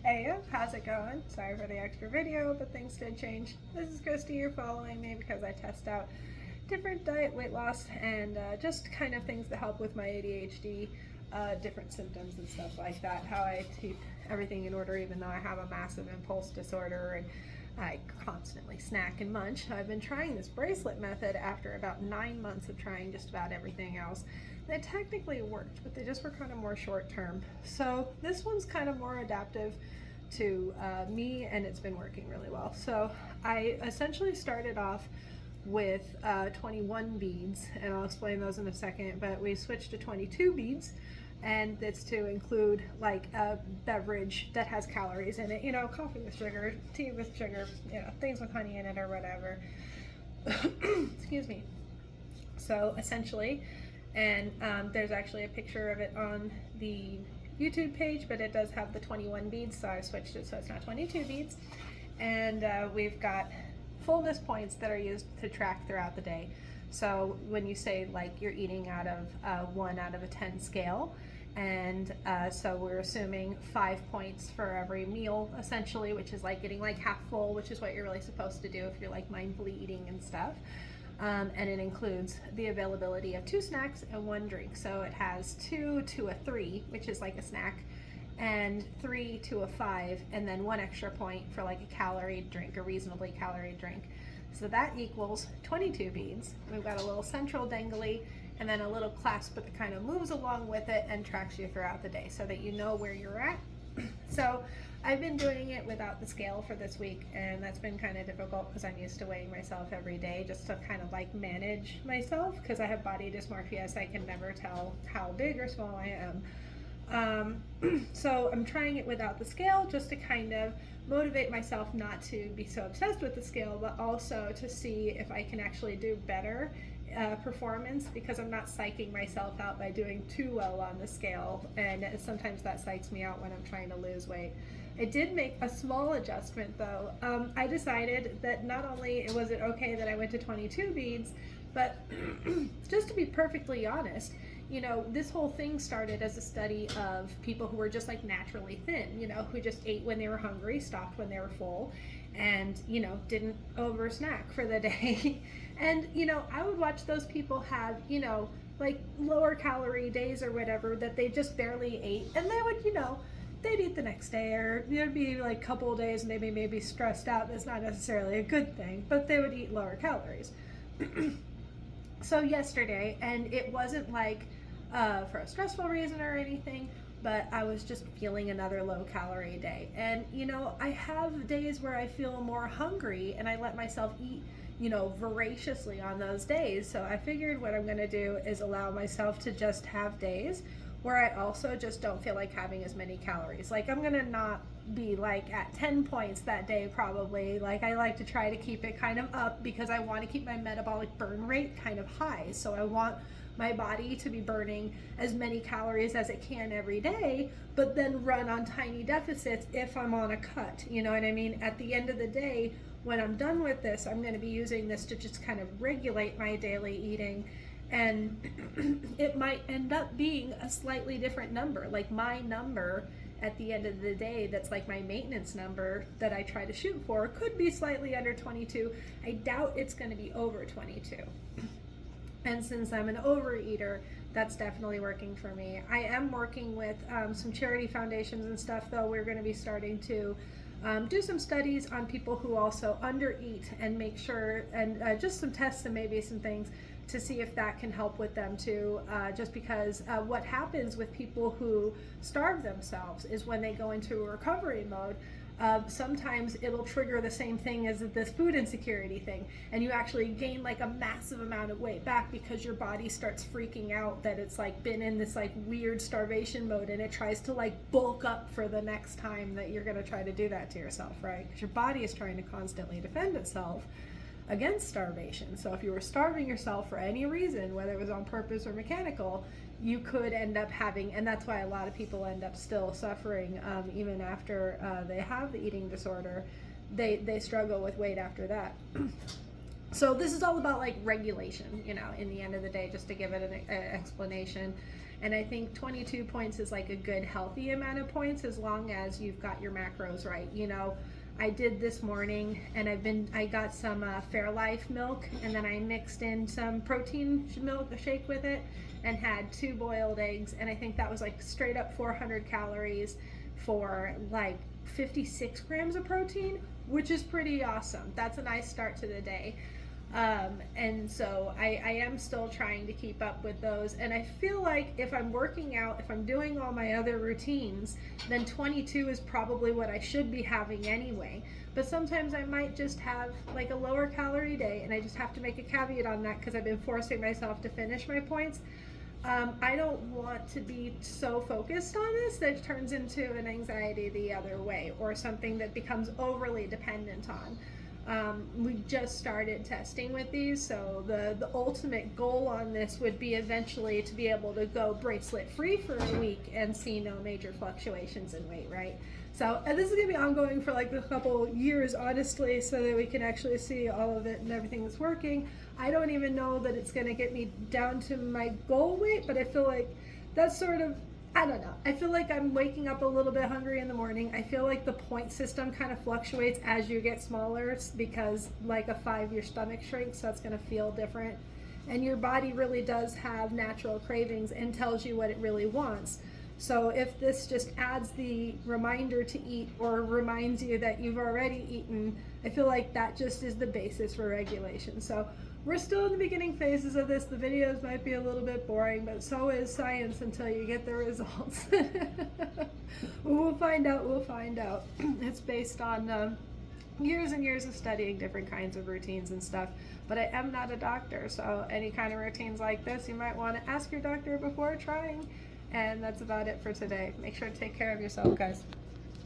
Hey, how's it going? Sorry for the extra video, but things did change. This is Christy. You're following me because I test out different diet, weight loss, and just kind of things that help with my ADHD, different symptoms and stuff like that. How I keep everything in order, even though I have a massive impulse disorder and I constantly snack and munch. I've been trying this bracelet method after about 9 months of trying just about everything else. They technically worked, but they just were kind of more short term. So this one's kind of more adaptive to me, and it's been working really well. So I essentially started off with 21 beads, and I'll explain those in a second, but we switched to 22 beads, and it's to include like a beverage that has calories in it, you know, coffee with sugar, tea with sugar, you know, things with honey in it or whatever. Excuse me. So essentially, and there's actually a picture of it on the YouTube page, but it does have the 21 beads, so I switched it so it's not 22 beads. And we've got fullness points that are used to track throughout the day. So when you say like you're eating out of 1 out of a 10 scale, and so we're assuming 5 points for every meal essentially, which is like getting like half full, which is what you're really supposed to do if you're like mindfully eating and stuff. And it includes the availability of 2 snacks and 1 drink. So it has 2 to a 3, which is like a snack, and 3 to a 5, and then 1 extra point for like a calorie drink, a reasonably calorie drink. So that equals 22 beads. We've got a little central dangly and then a little clasp that kind of moves along with it and tracks you throughout the day so that you know where you're at. So I've been doing it without the scale for this week, and that's been kind of difficult because I'm used to weighing myself every day just to kind of like manage myself, because I have body dysmorphia, so I can never tell how big or small I am. So I'm trying it without the scale just to kind of motivate myself not to be so obsessed with the scale, but also to see if I can actually do better performance, because I'm not psyching myself out by doing too well on the scale, and sometimes that psychs me out when I'm trying to lose weight. I did make a small adjustment though. I decided that not only was it okay that I went to 22 beads, but just to be perfectly honest, you know, this whole thing started as a study of people who were just like naturally thin, you know, who just ate when they were hungry, stopped when they were full, and, you know, didn't over snack for the day. And, you know, I would watch those people have, you know, like lower calorie days or whatever that they just barely ate, and they would, you know, they'd eat the next day, or there'd be like a couple of days and they may be stressed out. That's not necessarily a good thing, but they would eat lower calories. So yesterday, and it wasn't like for a stressful reason or anything, but I was just feeling another low calorie day. And, you know, I have days where I feel more hungry and I let myself eat, you know, voraciously on those days. So I figured what I'm going to do is allow myself to just have days where I also just don't feel like having as many calories. Like I'm going to not be like at 10 points that day probably. Like I like to try to keep it kind of up because I want to keep my metabolic burn rate kind of high. So I want my body to be burning as many calories as it can every day, but then run on tiny deficits if I'm on a cut. You know what I mean? At the end of the day, when I'm done with this, I'm going to be using this to just kind of regulate my daily eating. And it might end up being a slightly different number. Like my number at the end of the day, that's like my maintenance number that I try to shoot for, could be slightly under 22. I doubt it's going to be over 22. And since I'm an overeater, that's definitely working for me. I am working with some charity foundations and stuff, though. We're going to be starting to do some studies on people who also undereat and make sure, and just some tests and maybe some things to see if that can help with them too, just because what happens with people who starve themselves is when they go into a recovery mode, sometimes it'll trigger the same thing as this food insecurity thing, and you actually gain like a massive amount of weight back because your body starts freaking out that it's like been in this like weird starvation mode, and it tries to like bulk up for the next time that you're going to try to do that to yourself, right? Because your body is trying to constantly defend itself against starvation. So if you were starving yourself for any reason, whether it was on purpose or mechanical, you could end up having, and that's why a lot of people end up still suffering even after they have the eating disorder. They struggle with weight after that. So this is all about like regulation, you know, in the end of the day, just to give it an explanation. And I think 22 points is like a good healthy amount of points as long as you've got your macros right. You know, I did this morning, and I got some Fairlife milk, and then I mixed in some protein milk shake with it, and had 2 boiled eggs, and I think that was like straight up 400 calories for like 56 grams of protein, which is pretty awesome. That's a nice start to the day. And so I am still trying to keep up with those, and I feel like if I'm working out, if I'm doing all my other routines, then 22 is probably what I should be having anyway. But sometimes I might just have like a lower calorie day, and I just have to make a caveat on that because I've been forcing myself to finish my points. I don't want to be so focused on this that it turns into an anxiety the other way, or something that becomes overly dependent on. We just started testing with these, so the ultimate goal on this would be eventually to be able to go bracelet free for a week and see no major fluctuations in weight, right? So, and this is going to be ongoing for like a couple years, honestly, so that we can actually see all of it and everything that's working. I don't even know that it's going to get me down to my goal weight, but I feel like that's sort of, I don't know. I feel like I'm waking up a little bit hungry in the morning. I feel like the point system kind of fluctuates as you get smaller, because like a 5, your stomach shrinks, so it's going to feel different. And your body really does have natural cravings and tells you what it really wants. So if this just adds the reminder to eat, or reminds you that you've already eaten, I feel like that just is the basis for regulation. So we're still in the beginning phases of this. The videos might be a little bit boring, but so is science until you get the results. We'll find out, we'll find out. It's based on years and years of studying different kinds of routines and stuff. But I am not a doctor, so any kind of routines like this, you might want to ask your doctor before trying. And that's about it for today. Make sure to take care of yourself, guys.